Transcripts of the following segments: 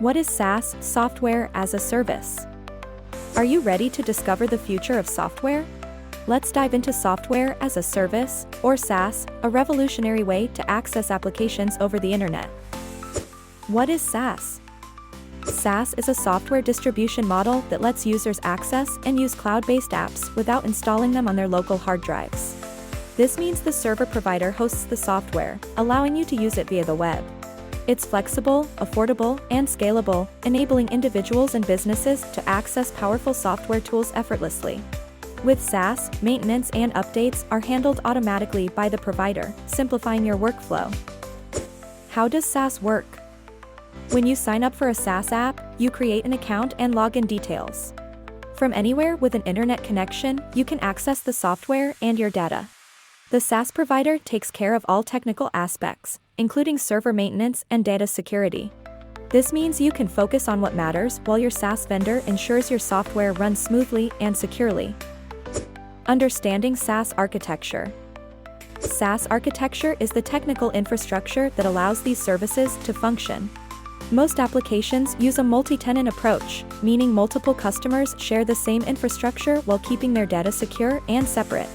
What is SaaS, software as a service? Are you ready to discover the future of software? Let's dive into software as a service, or SaaS, a revolutionary way to access applications over the internet. What is SaaS? SaaS is a software distribution model that lets users access and use cloud-based apps without installing them on their local hard drives. This means the server provider hosts the software, allowing you to use it via the web. It's flexible, affordable, and scalable, enabling individuals and businesses to access powerful software tools effortlessly. With SaaS, maintenance and updates are handled automatically by the provider, simplifying your workflow. How does SaaS work? When you sign up for a SaaS app, you create an account and login details. From anywhere with an internet connection, you can access the software and your data. The SaaS provider takes care of all technical aspects, including server maintenance and data security. This means you can focus on what matters while your SaaS vendor ensures your software runs smoothly and securely. Understanding SaaS architecture. SaaS architecture is the technical infrastructure that allows these services to function. Most applications use a multi-tenant approach, meaning multiple customers share the same infrastructure while keeping their data secure and separate.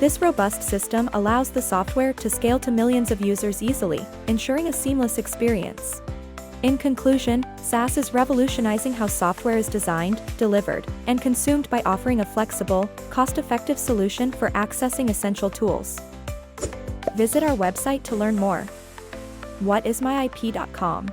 This robust system allows the software to scale to millions of users easily, ensuring a seamless experience. In conclusion, SaaS is revolutionizing how software is designed, delivered, and consumed by offering a flexible, cost-effective solution for accessing essential tools. Visit our website to learn more. Whatismyip.com